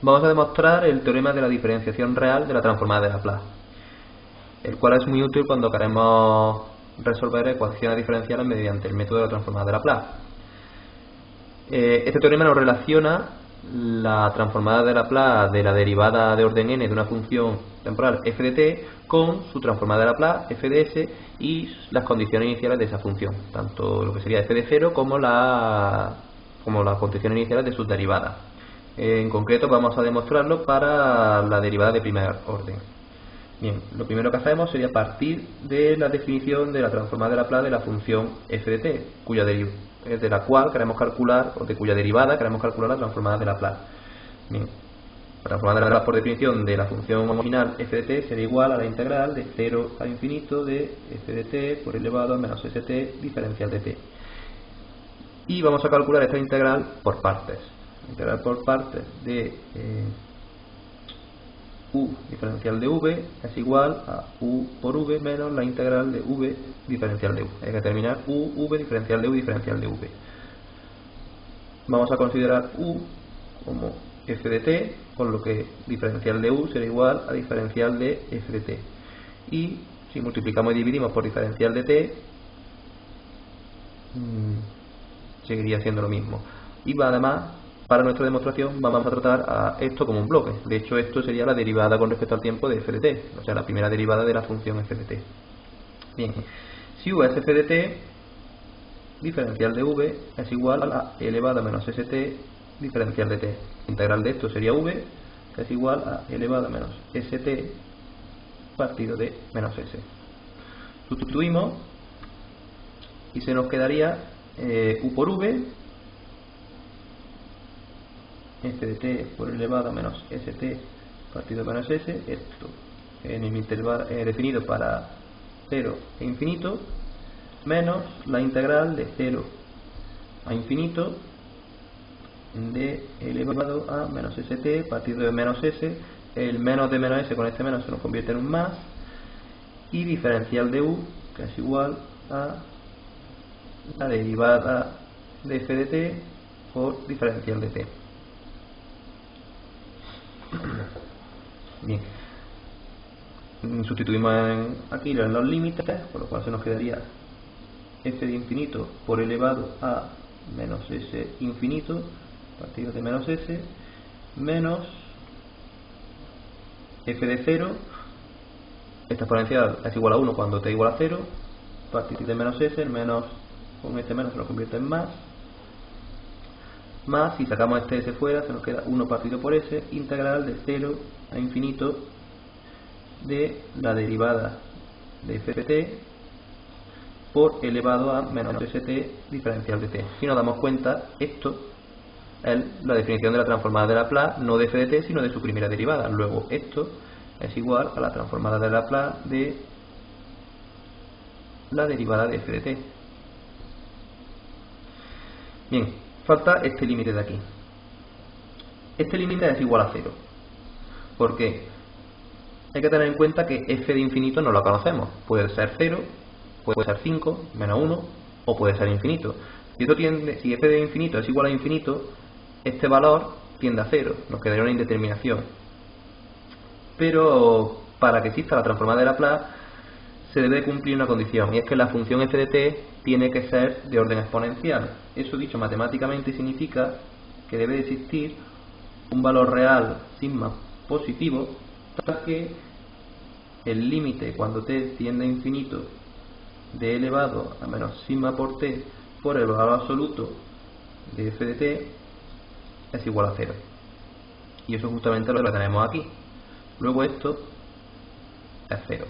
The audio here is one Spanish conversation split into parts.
Vamos a demostrar el teorema de la diferenciación real de la transformada de Laplace, el cual es muy útil cuando queremos resolver ecuaciones diferenciales mediante el método de la transformada de Laplace. Este teorema nos relaciona la transformada de Laplace de la derivada de orden n de una función temporal f de t con su transformada de Laplace f de s y las condiciones iniciales de esa función, tanto lo que sería f de 0 como las condiciones iniciales de sus derivadas. En concreto vamos a demostrarlo para la derivada de primer orden. Bien, lo primero que hacemos sería partir de la definición de la transformada de Laplace de la función f de t, de la cual queremos calcular, o de cuya derivada queremos calcular la transformada de Laplace. Bien, la transformada de Laplace por definición de la función original f de t será igual a la integral de 0 a infinito de f de t por elevado a menos st diferencial de t. Y vamos a calcular esta integral por partes. Integral por partes de u diferencial de v es igual a u por v menos la integral de v diferencial de u. Hay que determinar v diferencial de u diferencial de v. Vamos a considerar u como f de t, con lo que diferencial de u será igual a diferencial de f de t. Y si multiplicamos y dividimos por diferencial de t, seguiría siendo lo mismo. Y además, para nuestra demostración vamos a tratar a esto como un bloque. De hecho, esto sería la derivada con respecto al tiempo de f de t, o sea, la primera derivada de la función f de t. Bien, si u es f de t, diferencial de v es igual a la elevada a menos st diferencial de t. La integral de esto sería v, que es igual a elevada a menos st partido de menos s. Sustituimos y se nos quedaría u por v, f de t por elevado a menos st partido de menos s, esto en el intervalo definido para 0 e infinito, menos la integral de 0 a infinito de elevado a menos st partido de menos s. El menos de menos s con este menos se nos convierte en un más, y diferencial de u, que es igual a la derivada de f de t por diferencial de t. Bien, sustituimos aquí en los límites, por lo cual se nos quedaría f de infinito por elevado a menos s infinito partido de menos s menos f de 0, esta exponencial es igual a 1 cuando t igual a 0, partido de menos s, el menos con este menos se nos convierte en más, si sacamos este s fuera se nos queda 1 partido por s, integral de 0 a infinito de la derivada de f de t por elevado a menos st diferencial de t. Si nos damos cuenta, esto es la definición de la transformada de Laplace, no de f de t, sino de su primera derivada. Luego esto es igual a la transformada de Laplace de la derivada de f de t. Bien, falta este límite de aquí. Este límite es igual a 0. ¿Por qué? Hay que tener en cuenta que f de infinito no lo conocemos. Puede ser 0, puede ser 5, menos 1, o puede ser infinito. Si f de infinito es igual a infinito, este valor tiende a 0, nos quedaría una indeterminación. Pero para que exista la transformada de Laplace se debe cumplir una condición, y es que la función f de t tiene que ser de orden exponencial. Eso, dicho matemáticamente, significa que debe de existir un valor real sigma positivo para que el límite cuando t tiende a infinito de elevado a menos sigma por t por el valor absoluto de f de t es igual a 0. Y eso es justamente lo que tenemos aquí. Luego esto es 0.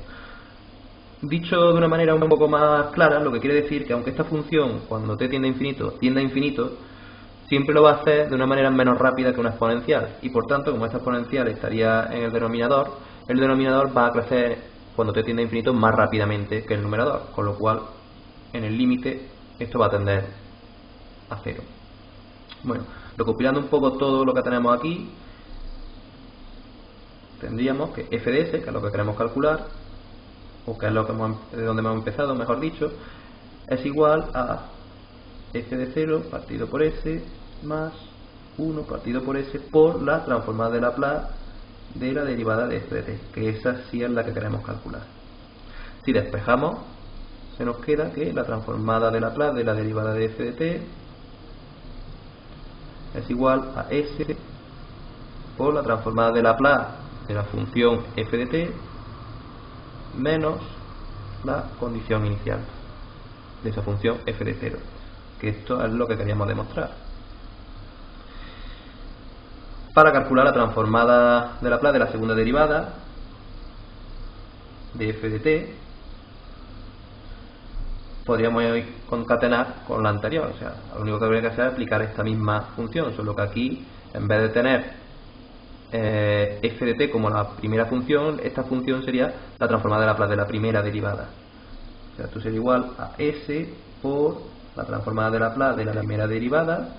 Dicho de una manera un poco más clara, lo que quiere decir que aunque esta función, cuando t tiende a infinito, siempre lo va a hacer de una manera menos rápida que una exponencial. Y por tanto, como esta exponencial estaría en el denominador va a crecer cuando t tiende a infinito más rápidamente que el numerador. Con lo cual, en el límite, esto va a tender a 0. Bueno, recopilando un poco todo lo que tenemos aquí, tendríamos que f de s, que es lo que queremos calcular, o que es lo que de donde hemos empezado, mejor dicho, es igual a f de 0 partido por s más 1 partido por S por la transformada de Laplace de la derivada de f de t, que esa sí es la que queremos calcular. Si despejamos, se nos queda que la transformada de Laplace de la derivada de f de t es igual a S por la transformada de Laplace de la función f de t menos la condición inicial de esa función f de 0, que esto es lo que queríamos demostrar. Para calcular la transformada de Laplace de la segunda derivada de f de t, podríamos concatenar con la anterior, o sea, lo único que habría que hacer es aplicar esta misma función, solo que aquí, en vez de tener f de t como la primera función, esta función sería la transformada de Laplace de la primera derivada. O sea, esto sería igual a s por la transformada de Laplace de la primera derivada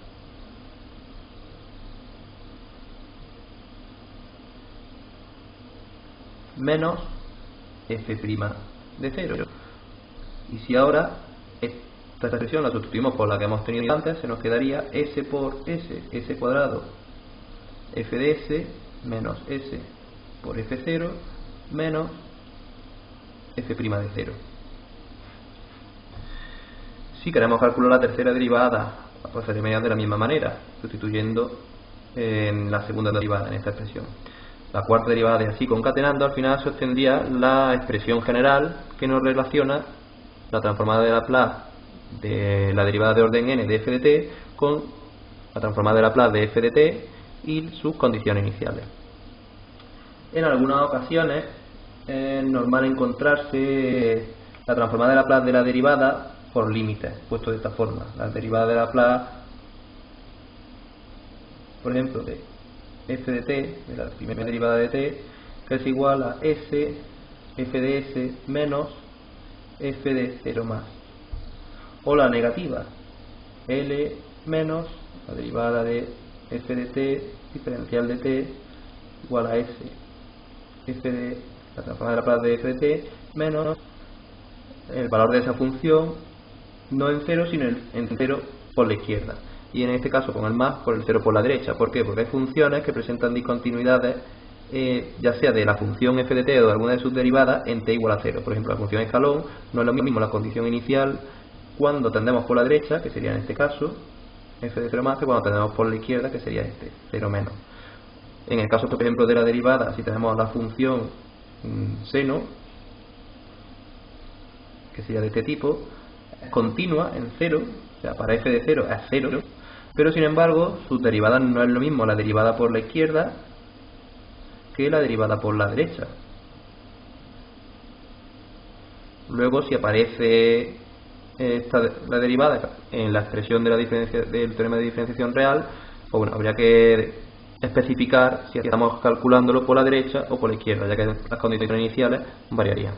menos f' de 0. Y si ahora esta expresión la sustituimos por la que hemos tenido antes, se nos quedaría s por s cuadrado f de s menos s por f0 menos f' de 0. Si queremos calcular la tercera derivada, procederíamos de la misma manera, sustituyendo en la segunda derivada en esta expresión. La cuarta derivada, y así concatenando, al final se obtendría la expresión general que nos relaciona la transformada de Laplace de la derivada de orden n de f de t con la transformada de Laplace de f de t y sus condiciones iniciales. En algunas ocasiones es normal encontrarse la transformada de Laplace de la derivada por límites, puesto de esta forma. La derivada de Laplace, por ejemplo, de f de t, de la primera derivada de t, que es igual a s f de s menos f de 0 más. O la negativa, L menos la derivada de f de t diferencial de t igual a s f de la transformada de Laplace de f de t menos el valor de esa función no en 0 sino en 0 por la izquierda, y en este caso con el más por el 0 por la derecha. ¿Por qué? Porque hay funciones que presentan discontinuidades ya sea de la función f de t o de alguna de sus derivadas en t igual a 0. Por ejemplo, la función escalón no es lo mismo la condición inicial cuando tendemos por la derecha, que sería en este caso f de 0 más, que cuando tendemos por la izquierda, que sería este 0 menos. En el caso, por ejemplo, de la derivada, si tenemos la función seno, que sería de este tipo, continua en 0, o sea, para f de 0 es 0, pero sin embargo sus derivadas no es lo mismo la derivada por la izquierda que la derivada por la derecha. Luego, si aparece la derivada en la expresión de la diferencia del teorema de diferenciación real, pues bueno, habría que especificar si estamos calculándolo por la derecha o por la izquierda, ya que las condiciones iniciales variarían.